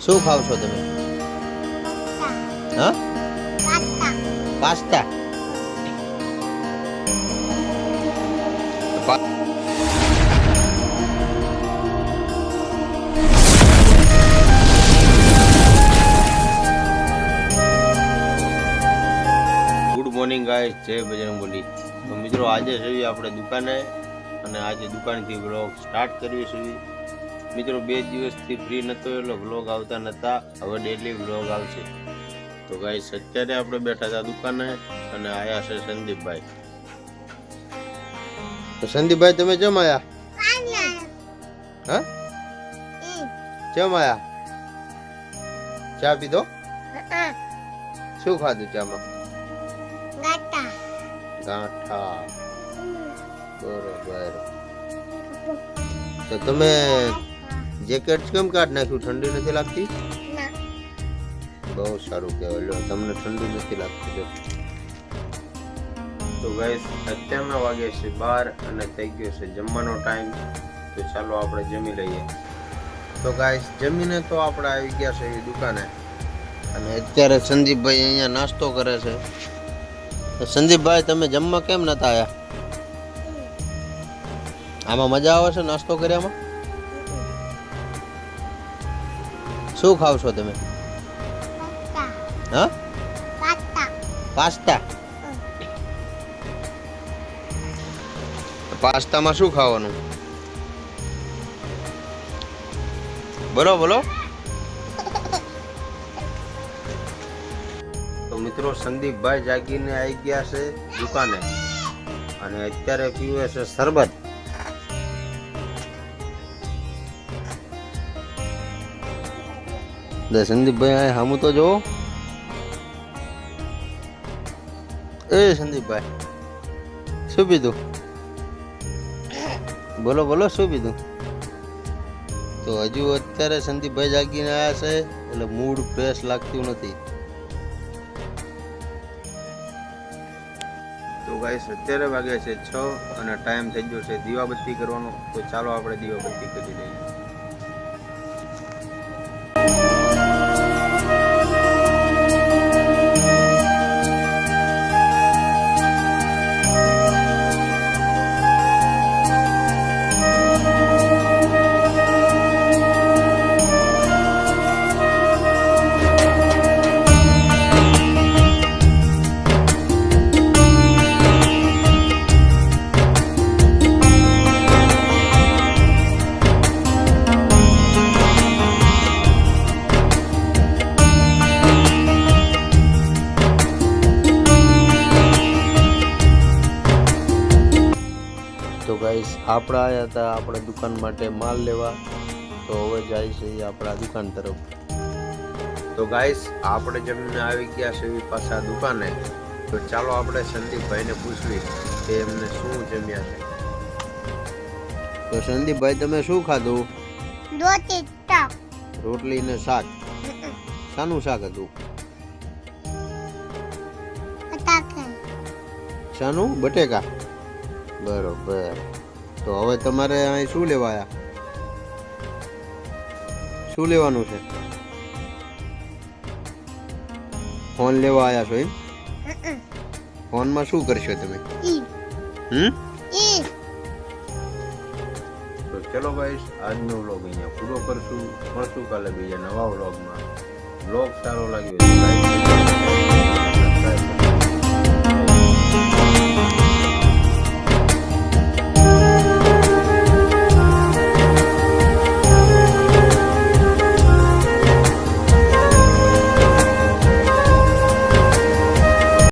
શું ખાવ છો તમે? હા, પાસ્તા. ગુડ મોર્નિંગ ગાઈસ, જય બજરંગબલી. તો મિત્રો આજે છીએ આપણે દુકાને અને આજે દુકાનથી વ્લોગ સ્ટાર્ટ કરીએ છીએ. મિત્રો 2 દિવસથી ફ્રી નતો એટલે વ્લોગ આવતા નતા, હવે ડેલી વ્લોગ આવશે. તો ગાઈસ અત્યારે આપણે બેઠા હતા દુકાને અને આયા છે સંદીપભાઈ. તો સંદીપભાઈ તમે કેમ આયા? હા, કેમ આયા? ચા પીધો? શું ખાધું ચામાં? ગાંઠા. બરોબર. તો તમે જેકેટ કેમ કાઢ નાખ્યું? ઠંડી નથી લાગતી? બહુ સારું કહેવાય. લો, તમને ઠંડી નથી લાગતી. જો તો ગાઈસ અત્યારના વાગે છે 12 અને થઈ ગયો છે જમવાનો ટાઈમ. તો ચાલો આપણે જમી લઈએ. તો ગાઈસ જમીને તો આપણે આવી ગયા છે દુકાને અને અત્યારે સંદીપભાઈ અહીંયા નાસ્તો કરે છે. તો સંદીપભાઈ તમે જમવા કેમ નતા આયા? આમાં મજા આવે છે નાસ્તો કર્યામાં? શું ખાવ છો તમે? હા, પાસ્તા. પાસ્તામાં શું ખાવાનું? બોલો બોલો. તો મિત્રો સંદીપભાઈ જાગીને આવી ગયા છે દુકાને અને અત્યારે પીવે છે શરબત. સંદીપભાઈ હામું તો જોવો. એ સંદીપભાઈ શું પીધું? બોલો બોલો શું પીધું? તો હજુ અત્યારે સંદીપભાઈ જાગીને આવ્યા છે એટલે મૂડ ફ્રેશ લાગતું નથી. તો ગાઈસ અત્યારે વાગ્યા છે 6 અને ટાઈમ થઈ ગયો છે દીવાબત્તી કરવાનો. તો ચાલો આપણે દીવાબત્તી કરી લઈએ. તો ગાઈસ આપણે આવ્યા હતા આપણા દુકાન માટે માલ લેવા. તો હવે જાય છે આપણા દુકાન તરફ. તો ગાઈસ આપણે જમીને આવી ગયા છે પાછા દુકાને. તો ચાલો આપણે સંદીપભાઈને પૂછવી કે એમને શું જમ્યા છે. તો સંદીપભાઈ તમે શું ખાધું? રોટલી ને શાક. શાનું શાક હતું? શાનું? બટેકા. બરોબર. તો હવે તમારે અહીં શું લેવા આયા? શું લેવાનું છે? ફોન લેવા આયા છો એમ? ફોનમાં શું કરશો તમે? તો ચલો ગાઈસ આજનો વ્લોગ અહીંયા પૂરો કરશું. મળશું કાલે બીજા નવા વ્લોગમાં. વ્લોગ સારો લાગ્યો તો લાઈક